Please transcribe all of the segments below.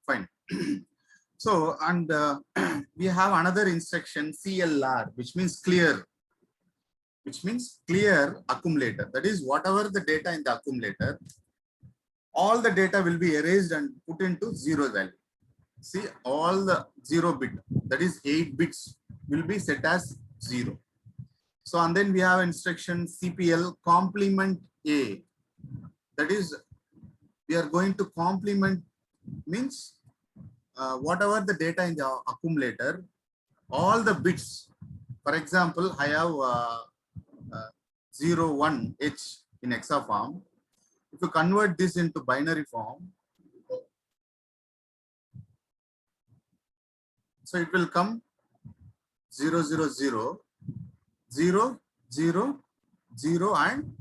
Fine. So, and we have another instruction CLR, which means clear, accumulator. That is, whatever the data in the accumulator, all the data will be erased and put into zero value. See, all the 0 bit, that is 8 bits, will be set as 0. So, and then we have instruction CPL complement A. That is, we are going to complement, means whatever the data in the accumulator, all the bits. For example, I have 0, 1, H in hexa form. If you convert this into binary form, so it will come 0, 0, 0, 0, 0, 0, and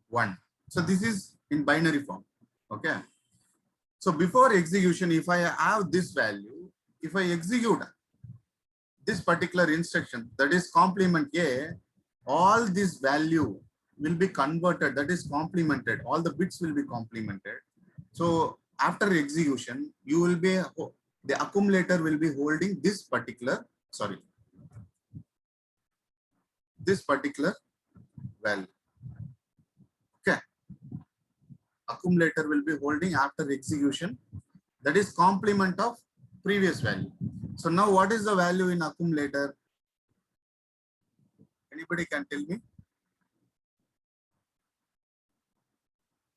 1. So this is in binary form. Okay. So before execution, if I have this value, if I execute this particular instruction, that is complement A, all this value will be converted, that is complemented. All the bits will be complemented. So after execution, you will be, the accumulator will be holding this particular, this particular value. Okay. Accumulator will be holding after execution, that is complement of previous value. So now what is the value in accumulator? Anybody can tell me?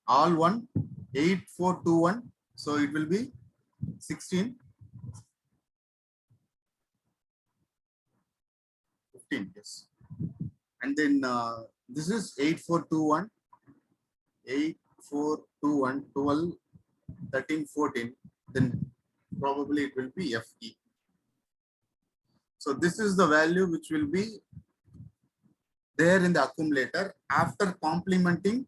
All 1, 8421. So it will be 16, 15, yes. And then this is 8421, 8421, 12, 13, 14. Then probably it will be FE. So this is the value which will be there in the accumulator after complementing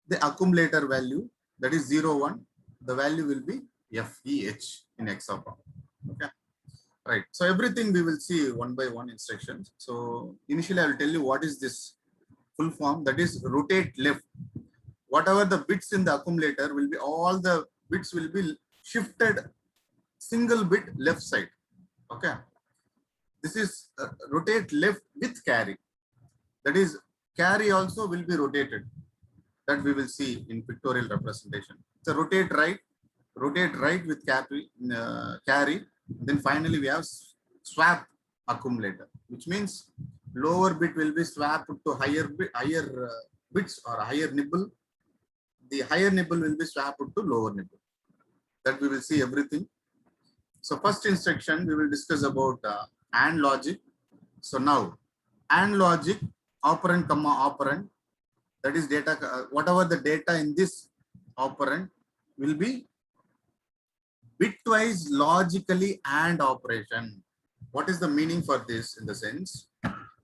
the accumulator value, that is 0, 1. The value will be FEH in hexa form. Okay. Right. So everything we will see one by one instructions. So initially I will tell you what is this full form, that is rotate left. Whatever the bits in the accumulator will be, all the bits will be shifted single bit left side. Okay. This is rotate left with carry. That is, carry also will be rotated. That we will see in pictorial representation. So rotate right with carry. Then finally we have swap accumulator, which means lower bit will be swapped to higher bits or higher nibble. The higher nibble will be swapped to lower nibble. That we will see everything. So first instruction we will discuss about AND logic. So now AND logic, operand comma operand, that is data, whatever the data in this operand will be bitwise logically AND operation. What is the meaning for this in the sense?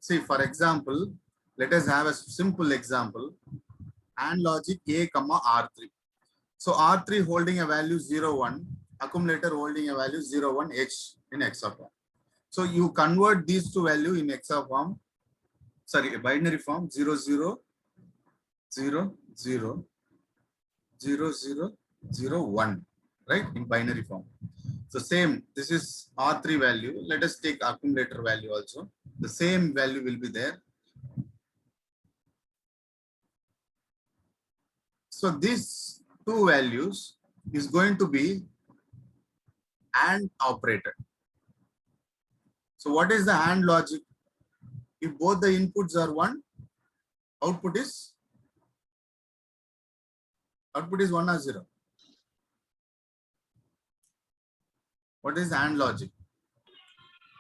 See, for example, let us have a simple example. AND logic A comma R3. So R3 holding a value 0, 1, accumulator holding a value 0, 1 H in hexa form. So you convert these two value in hexa form, binary form 0, 0, 0, 0, 0, 0, 0, 1, right, in binary form. So same, this is R3 value. Let us take accumulator value also. The same value will be there. So these two values is going to be AND operated. So what is the AND logic? If both the inputs are 1, output is 1 or 0. What is AND logic?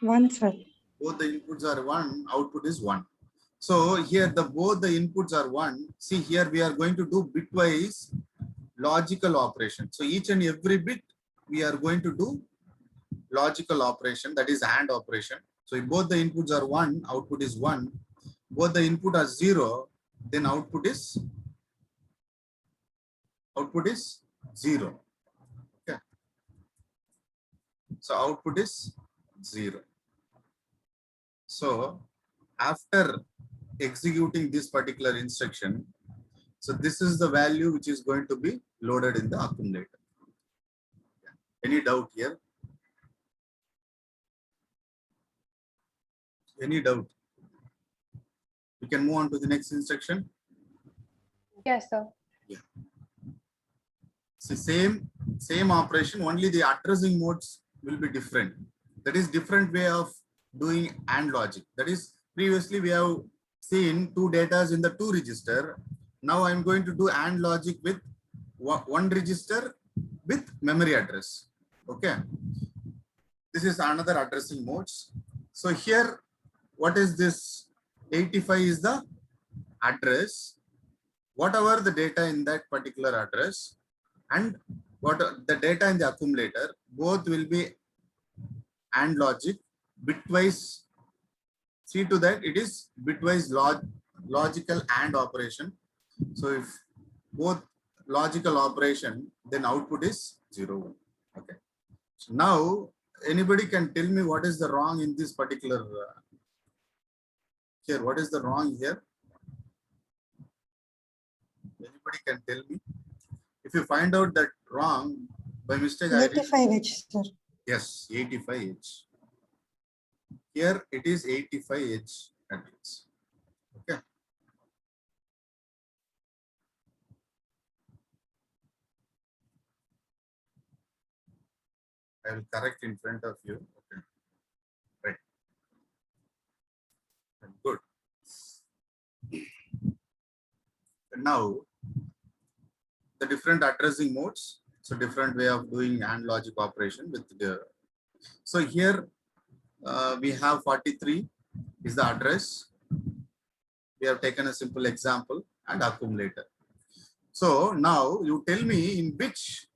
1, sir. Both the inputs are 1, output is 1. So here both the inputs are 1. See, here we are going to do bitwise logical operation. So each and every bit we are going to do logical operation, that is AND operation. So if both the inputs are 1, output is 1. Both the input are 0, then output is 0. Okay. So output is 0. So after executing this particular instruction, so this is the value which is going to be loaded in the accumulator. Any doubt here? Any doubt? We can move on to the next instruction. Yes, sir. So same operation, only the addressing modes will be different. That is different way of doing AND logic. That is, previously we have seen two datas in the two register. Now I'm going to do AND logic with one register with memory address. Okay. This is another addressing modes. So here, what is this? 85 is the address. Whatever the data in that particular address and what the data in the accumulator, both will be AND logic bitwise. See to that it is bitwise logical AND operation. So if both logical operation, then output is 0, 1. Okay. So now anybody can tell me what is the wrong in this particular here? What is the wrong here? Anybody can tell me? If you find out that wrong by mistake, 85H, sir. yes, 85H. Here it is 85H address. Okay. I will correct in front of you. Okay. Right. Good. And now the different addressing modes. So different way of doing AND logic operation with the. So here we have 43 is the address. We have taken a simple example and accumulator. So now you tell me in which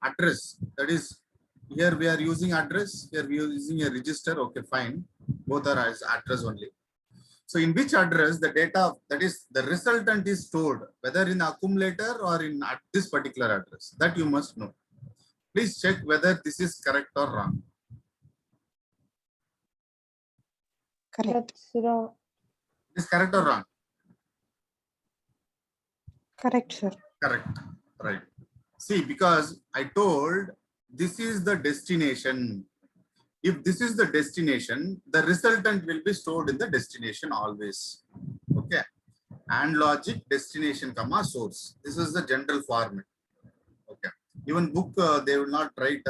address, that is here we are using address, here we are using a register. Okay, fine. Both are as address only. So in which address the data, that is the resultant is stored, whether in accumulator or in this particular address, that you must know. Please check whether this is correct or wrong. Correct. That's wrong. Is correct or wrong? Correct, sir. Correct. Right. See, because I told this is the destination. If this is the destination, the resultant will be stored in the destination always. Okay. AND logic destination comma source. This is the general format. Okay. Even book they will not write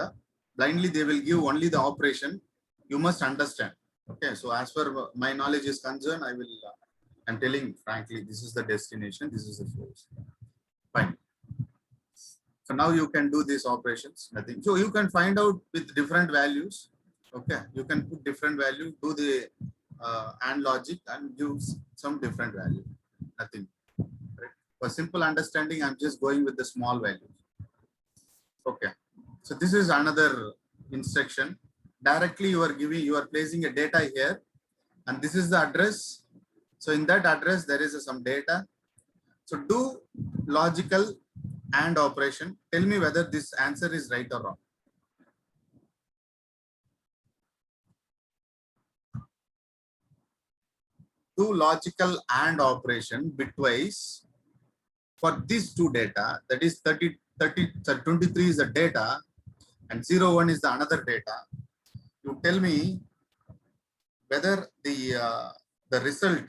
blindly. They will give only the operation. You must understand. Okay. So as per my knowledge is concerned, I will. I'm telling frankly, this is the destination. This is the source. Fine. So now you can do these operations. Nothing. So you can find out with different values. Okay, you can put different value, do the AND logic and use some different value. Nothing. Right? For simple understanding, I'm just going with the small values. Okay. So this is another instruction. Directly you are placing a data here, and this is the address. So in that address, there is some data. So do logical AND operation. Tell me whether this answer is right or wrong. Do logical AND operation bitwise for these two data, that is 23 is the data and 01 is the another data. You tell me whether the result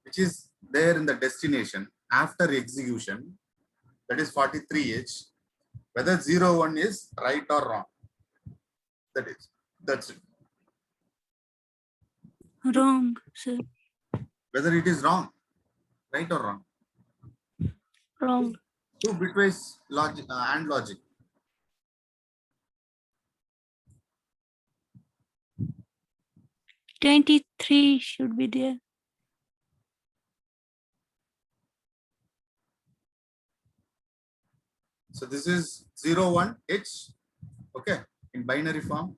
which is there in the destination after execution, that is 43H, whether 01 is right or wrong. That's it. Wrong, sir. Whether it is wrong, right or wrong. Wrong. Do bitwise logic AND logic. $23 should be there. So this is 01H, okay, in binary form.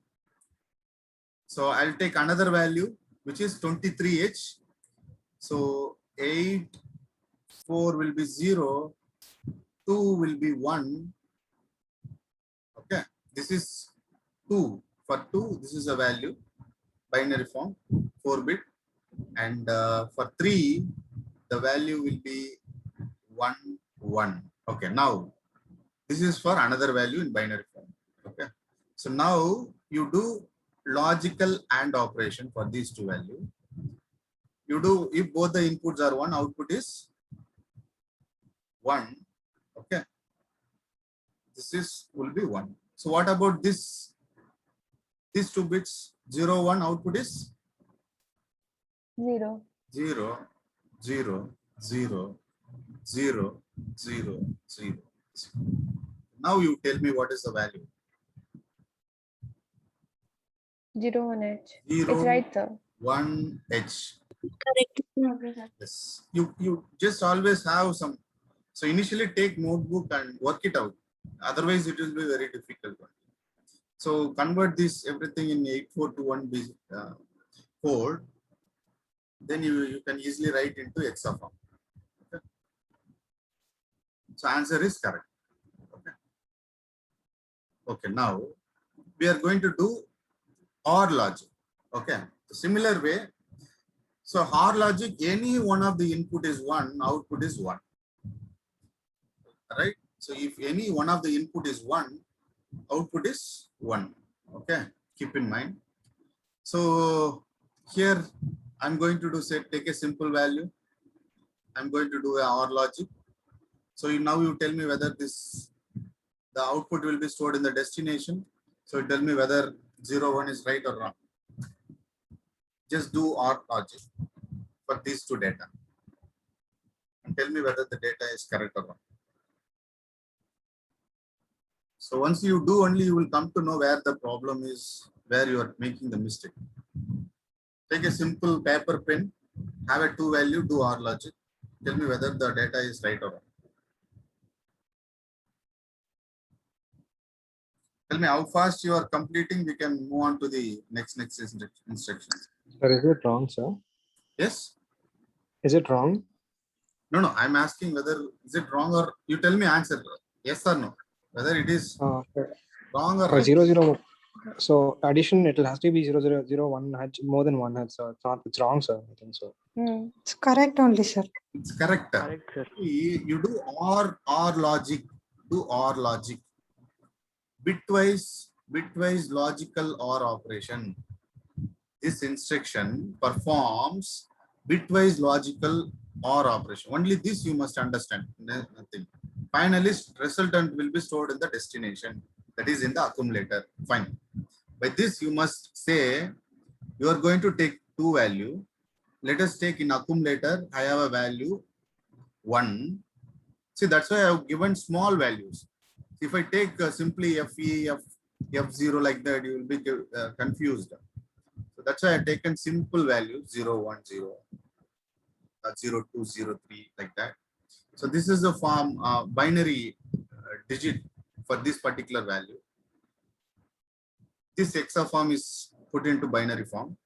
So I'll take another value, which is 23H. So 8, 4 will be 0, 2 will be 1. Okay, this is 2. For 2, this is a value, binary form, 4-bit. And for 3, the value will be 1, 1. Okay, now this is for another value in binary form. So now you do logical AND operation for these two values. You do, if both the inputs are 1, output is 1. Okay. This will be 1. So what about this? These two bits 0, 1, output is 0. 0, 0, 0, 0, 0, 0. Now you tell me what is the value. 0 1 H. 0, It's right, sir. 1 H. Correct. Yes. You just always have some. So initially take notebook and work it out. Otherwise it will be very difficult. So convert this everything in 8421B code. Then you can easily write into hexa form. Okay. So answer is correct. Okay. Okay. Now we are going to do OR logic. Okay. Similar way. So OR logic, any one of the input is 1, output is 1. Right? So if any one of the input is 1, output is 1. Okay, keep in mind. So here I'm going to do take a simple value. I'm going to do a OR logic. So now you tell me whether the output will be stored in the destination. So tell me whether 0, 1 is right or wrong. Just do OR logic for these two data and tell me whether the data is correct or wrong. So once you do, only you will come to know where the problem is, where you are making the mistake. Take a simple paper pen, have a two value, do OR logic. Tell me whether the data is right or wrong. Tell me how fast you are completing. We can move on to the next instructions. Sir, is it wrong, sir? Yes? Is it wrong? No. I'm asking whether is it wrong or you tell me answer. Yes or no. Whether it is wrong or right. 0, 0. So addition, it has to be 0, 0, 0, 1 H, more than 1 H. So it's wrong, sir. I think so. It's correct only, sir. It's correct. Correct, sir. You do OR logic. Do OR logic. Bitwise logical OR operation. This instruction performs bitwise logical OR operation. Only this you must understand. Nothing. Finally, resultant will be stored in the destination. That is in the accumulator. Fine. By this, you must say you are going to take two value. Let us take in accumulator. I have a value 1. See, that's why I have given small values. If I take simply FE, F0 like that, you will be confused. So that's why I have taken simple values 0, 1, 0, 0, 2, 0, 3 like that. So this is the form binary digit for this particular value. This hexa form is put into binary form.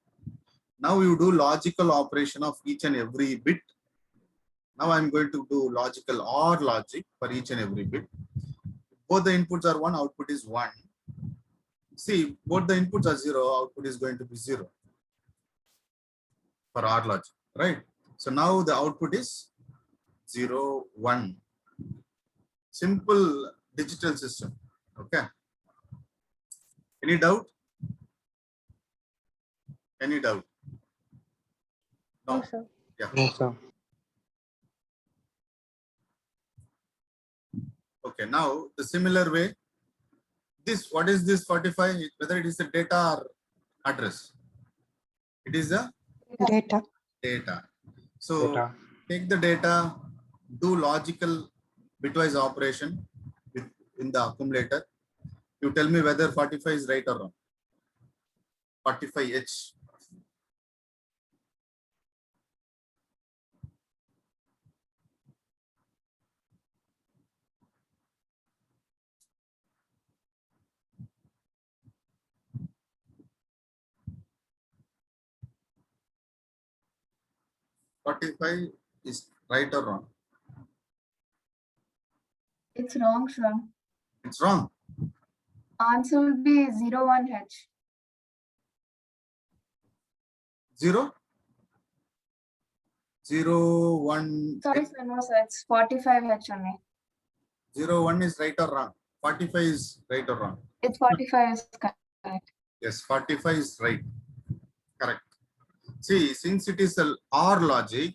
Now you do logical operation of each and every bit. Now I'm going to do logical OR logic for each and every bit. Both the inputs are 1, output is 1. See, both the inputs are 0, output is going to be 0 for OR logic, right? So now the output is 0, 1. Simple digital system. Okay. Any doubt? Any doubt? No. No, sir. Yeah. No, sir. Okay. Now the similar way. This, what is this 45? Whether it is a data or address? It is a Data. So Data. take the data, do logical bitwise operation in the accumulator. You tell me whether 45 is right or wrong. 45H. $45 is right or wrong? It's wrong, sir. It's wrong. Answer will be 0, 1 H. 0? 0, 1. Sorry, sir, no, sir. It's 45 H only. 0, 1 is right or wrong? 45 is right or wrong? It's 45 is correct. Yes, 45 is right. Correct. See, since it is a OR logic,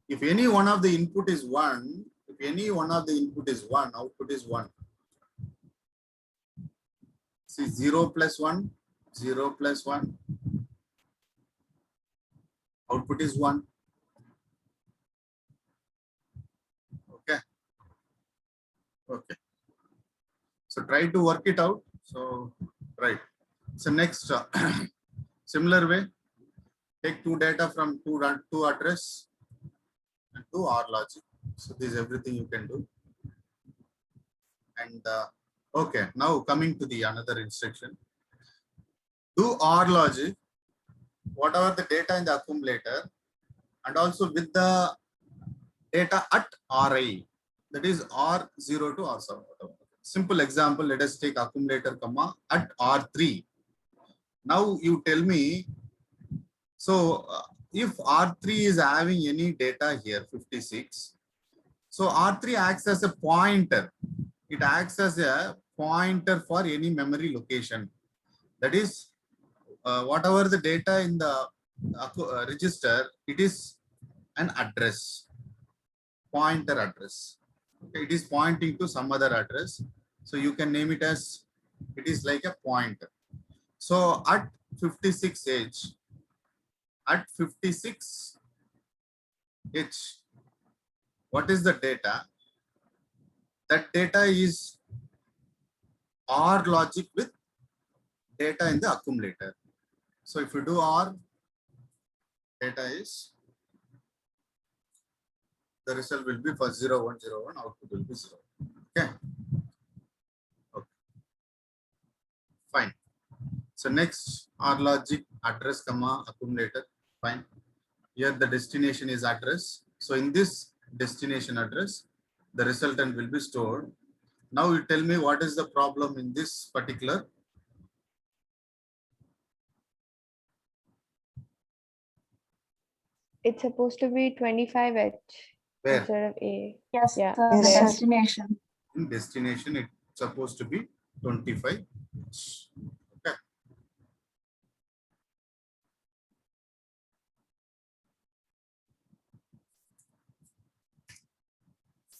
if any one of the input is 1, if any one of the input is 1, output is 1. See, 0 plus 1, 0 plus 1, output is 1. Okay. Okay. So try to work it out. So, right. So next, similar way, take two data from two address and two OR logic. So this is everything you can do. And okay, now coming to the another instruction. Do OR logic, whatever the data in the accumulator, and also with the data at RI, that is R0 to R7. Simple example, let us take accumulator comma at R3. Now you tell me, so if R3 is having any data here, 56, so R3 acts as a pointer. It acts as a pointer for any memory location. That is, whatever the data in the register, it is an address, pointer address. Okay, it is pointing to some other address. So you can name it as, it is like a pointer. So at 56H, at 56H, what is the data? That data is OR logic with data in the accumulator. So if you do OR, data is, the result will be for 0, 1, 0, 1, output will be 0. Okay. Okay. Fine. So next, OR logic address comma accumulator. Fine. Here the destination is address. So in this destination address, the resultant will be stored. Now you tell me what is the problem in this particular. It's supposed to be 25H Where? instead of A. Yes, Yeah. the Yes, sir. destination. In destination, it's supposed to be 25. Okay.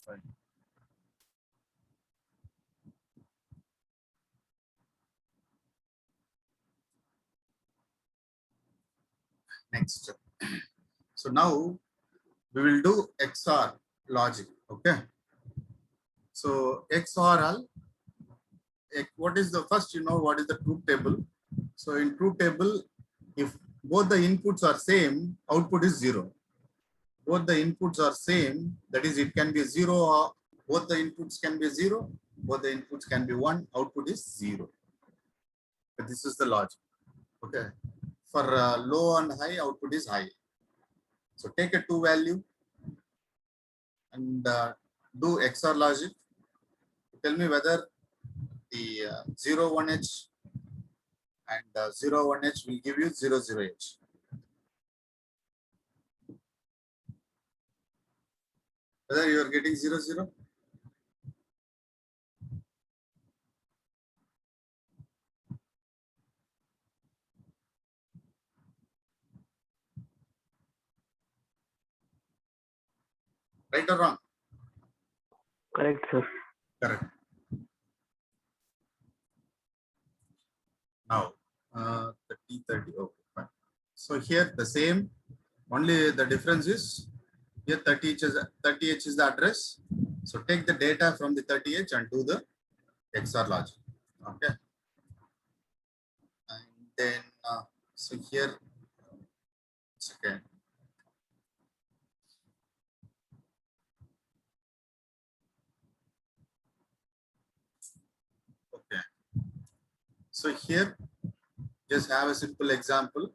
Fine. Next. So now we will do XOR logic. Okay. So XOR, what is the first, what is the truth table? So in truth table, if both the inputs are same, output is 0. Both the inputs are same, that is, it can be 0 or both the inputs can be 0, both the inputs can be 1, output is 0. But this is the logic. Okay. For low and high, output is high. So take a 2 value and do XOR logic. Tell me whether the 0, 1H and 0, 1H will give you 0, 0H. Whether you are getting 0, 0. Right or wrong? Correct, sir. Correct. Now, 30, okay, fine. So here the same, only the difference is here 30H is the address. So take the data from the 30H and do the XOR logic. Okay. And then, so here, okay. Okay. So here, just have a simple example,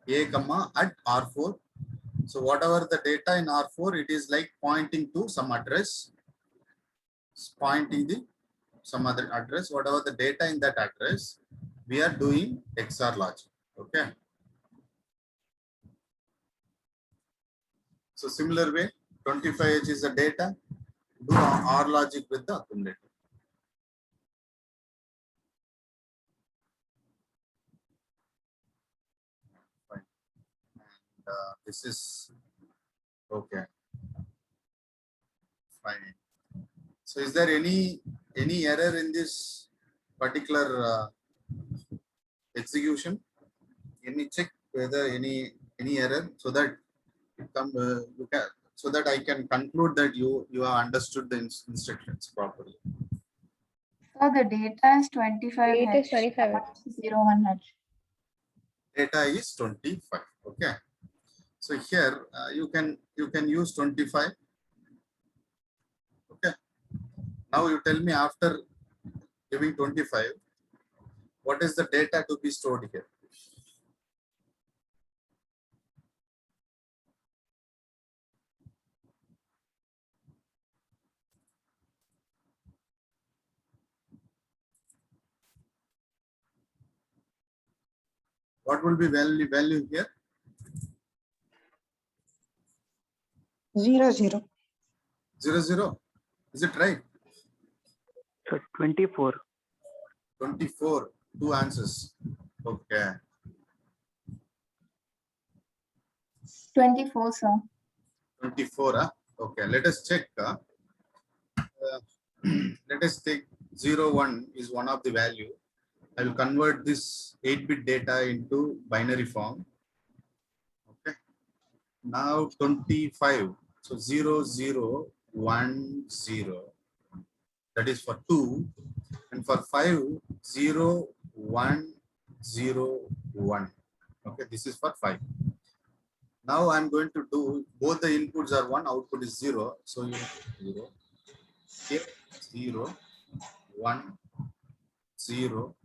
A comma at R4. So whatever the data in R4, it is like pointing to some address, it's pointing the some other address, whatever the data in that address, we are doing XOR logic. Okay. So similar way, 25H is the data, do OR logic with the accumulator. this is okay. Fine. So is there any error in this particular execution? Let me check whether any error, so that you can, so that I can conclude that you have understood the instructions properly. So the data is 25 Date is H, 25. 01 H. Data is 25. Okay. So here you can use 25. Okay. Now you tell me, after giving 25, what is the data to be stored here? What will be value here? 0, 0. 0, 0. Is it right? So 24. 24. Two answers. Okay. 24, sir. 24. Okay. Let us check. Let us take 0, 1 is one of the value. I will convert this 8-bit data into binary form. Okay. Now 25. So 0, 0, 1, 0. That is for 2. And for 5, 0, 1, 0, 1. Okay. This is for 5. Now I'm going to do, both the inputs are 1, output is 0. So you 0, here 0, 1, 0,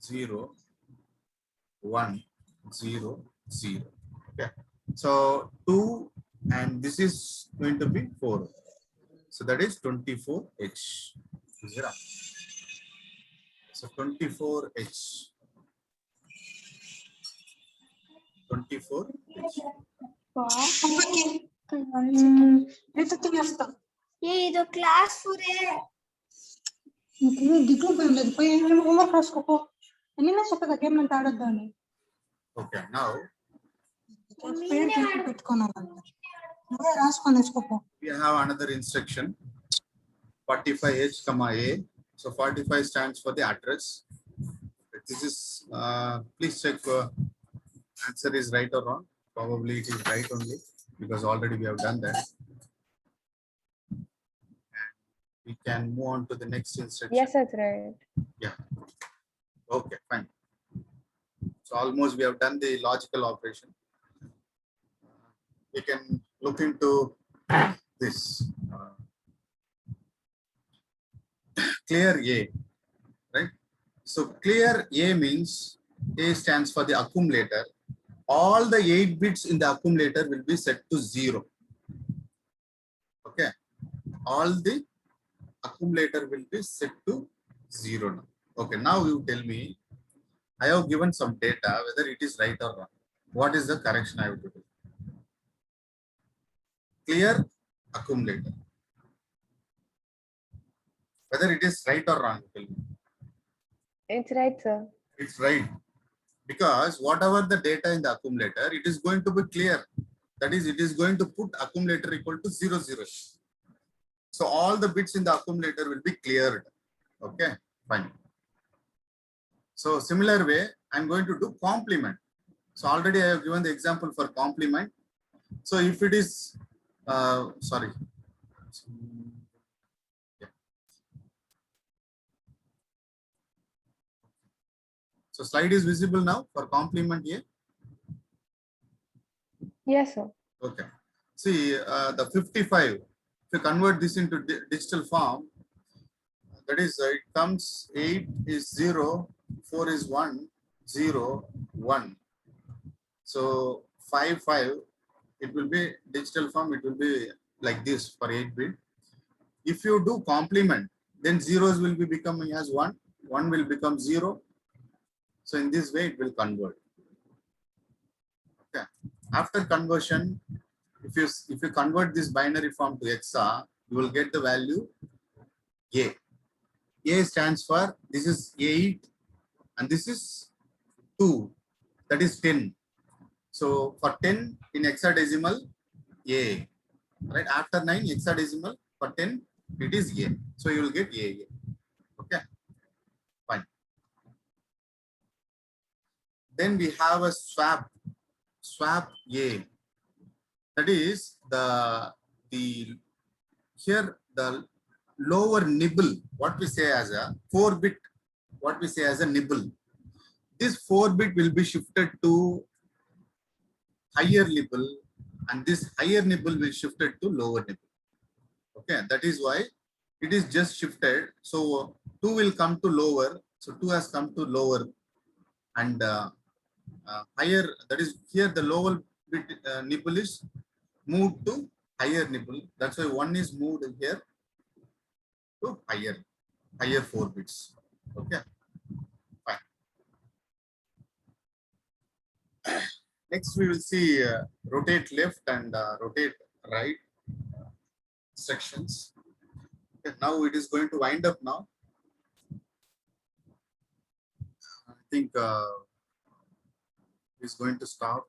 0, 1, 0, 0. Okay. So 2, and this is going to be 4. So that is 24H. So 24H. 24H. ఇది class ఫురే దిగులు పోయి లేదు పోయి homework రాసుకోపో ఎన్ని చెప్పదా game అంటే ఆడొద్దు అని Okay, now పెట్టుకున్నాను నువ్వే రాసుకొని వేసుకోపో we have another instruction, 45H, A. So 45 stands for the address. This is, please check answer is right or wrong. Probably it is right only, because already we have done that. And we can move on to the next instruction. Yes, that's right. Yeah. Okay, fine. So almost we have done the logical operation. We can look into this. Clear A, right? So clear A means A stands for the accumulator. All the 8 bits in the accumulator will be set to 0. Okay. All the accumulator will be set to 0 now. Okay. Now you tell me, I have given some data, whether it is right or wrong. What is the correction I have to do? Clear accumulator. Whether it is right or wrong, tell me. It's right, sir. It's right. Because whatever the data in the accumulator, it is going to be clear. That is, it is going to put accumulator equal to 0, 0. So all the bits in the accumulator will be cleared. Okay, fine. So similar way, I'm going to do complement. So already I have given the example for complement. So if it is, sorry. So slide is visible now for complement A. Yes, sir. Okay. See, the 55, if you convert this into digital form, that is, it comes 8 is 0, 4 is 1, 0, 1. So 5, 5, it will be digital form, it will be like this for 8-bit. If you do complement, then zeros will be becoming as 1, 1 will become 0. So in this way, it will convert. Okay. After conversion, if you convert this binary form to hexa, you will get the value A. A stands for, this is 8 and this is 2, that is 10. So for 10 in hexadecimal, A. Right? After 9 hexadecimal, for 10, it is A. So you will get A. Okay. Fine. Then we have a swap A. That is the here the lower nibble, what we say as a 4-bit, what we say as a nibble. This 4-bit will be shifted to higher nibble, and this higher nibble will shifted to lower nibble. Okay, that is why it is just shifted. So 2 will come to lower. So 2 has come to lower, and higher. That is here the lower bit nibble is moved to higher nibble. That's why 1 is moved here to higher 4 bits. Okay, fine. Next, we will see rotate left and rotate right sections. Okay, now it is going to wind up now. I think it's going to stop.